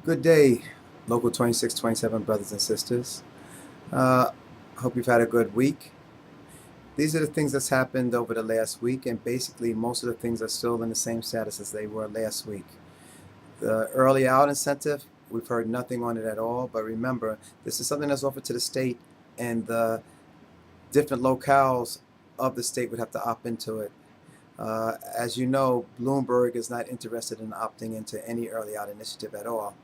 Good day, Local 2627 brothers and sisters. Uh, Hope you've had a good week. These are the things that's happened over the last week, and basically, most of the things are still in the same status as they were last week. The early out incentive, we've heard nothing on it at all, but remember, this is something that's offered to the state, and the different locales of the state would have to opt into it. As you know, Bloomberg is not interested in opting into any early out initiative at all.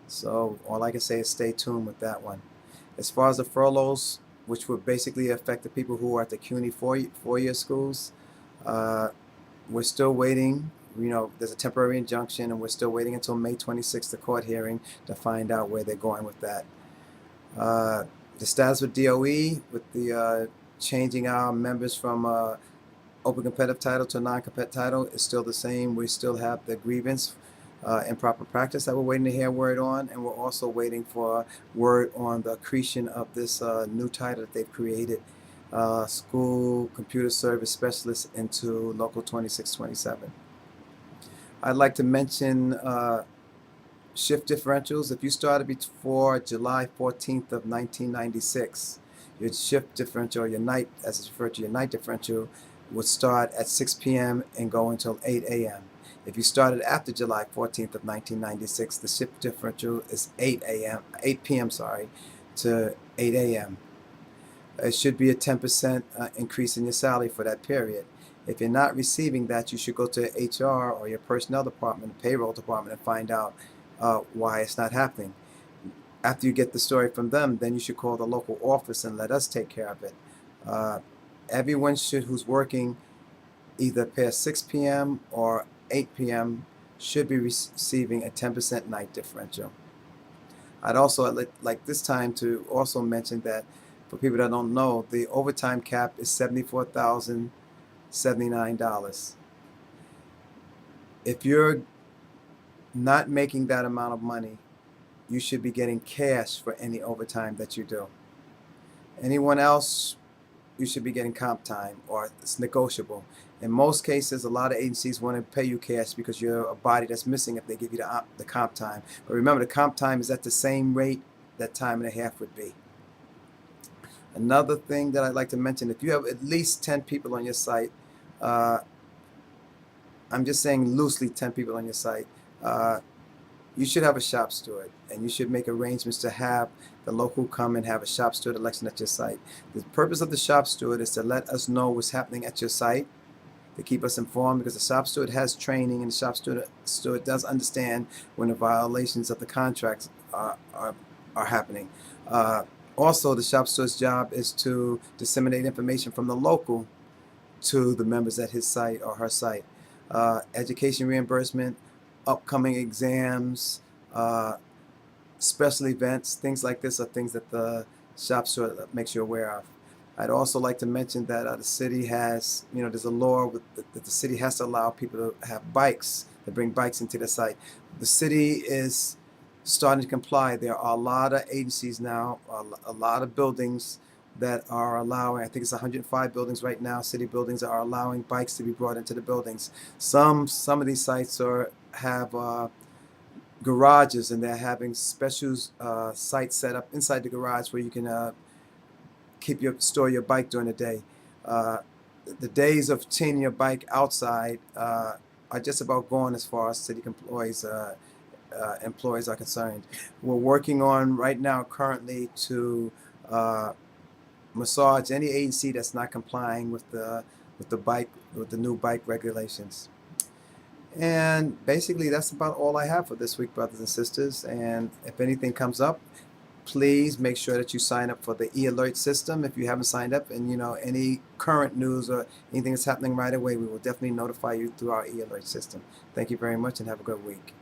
So all I can say is stay tuned with that one. As far as the furloughs, which would basically affect the people who are at the CUNY four-year schools, uh, we're still waiting. There's a temporary injunction, and we're still waiting until May 26th, the court hearing, to find out where they're going with that. Uh, the status with DOE, with the changing our members from open competitive title to non-competitive title, is still the same. We still have the grievance improper practice that we're waiting to hear word on, and we're also waiting for word on the accretion of this new title that they've created, School Computer Service Specialist, into Local 2627. I'd like to mention shift differentials. If you started before July 14th of 1996, your shift differential, your night, as it's referred to, your night differential, would start at 6 p.m. and go until 8 a.m. If you started after July 14th of 1996, the shift differential is 8 p.m. to 8 a.m. It should be a 10% increase in your salary for that period. If you're not receiving that, you should go to HR or your personnel department, payroll department, and find out why it's not happening. After you get the story from them, then you should call the local office and let us take care of it. Everyone who's working either past 6 p.m. or 8 p.m. should be receiving a 10% night differential. I'd also like this time to also mention that for people that don't know, the overtime cap is $74,079. If you're not making that amount of money, you should be getting cash for any overtime that you do. Anyone else, you should be getting comp time, or it's negotiable. In most cases, a lot of agencies want to pay you cash because you're a body that's missing if they give you the comp time. But remember, the comp time is at the same rate that time and a half would be. Another thing that I'd like to mention, if you have at least 10 people on your site, I'm just saying loosely 10 people on your site, you should have a shop steward, and you should make arrangements to have the local come and have a shop steward election at your site. The purpose of the shop steward is to let us know what's happening at your site, to keep us informed, because the shop steward has training, and the shop steward does understand when the violations of the contracts are happening. Also, the shop steward's job is to disseminate information from the local to the members at his site or her site. Education reimbursement, upcoming exams, special events, things like this are things that the shop steward makes you aware of. I'd also like to mention that the city has, there's a law that the city has to allow people to have bikes, to bring bikes into the site. The city is starting to comply. There are a lot of agencies now, a lot of buildings that are allowing, I think it's 105 buildings right now, city buildings are allowing bikes to be brought into the buildings. Some of these sites have garages, and they're having special sites set up inside the garage where you can store your bike during the day. The days of tearing your bike outside are just about gone as far as city employees are concerned. We're working on right now currently to massage any agency that's not complying with the new bike regulations. And basically, that's about all I have for this week, brothers and sisters. And if anything comes up, please make sure that you sign up for the e-alert system if you haven't signed up. And any current news or anything that's happening right away, we will definitely notify you through our e-alert system. Thank you very much, and have a good week.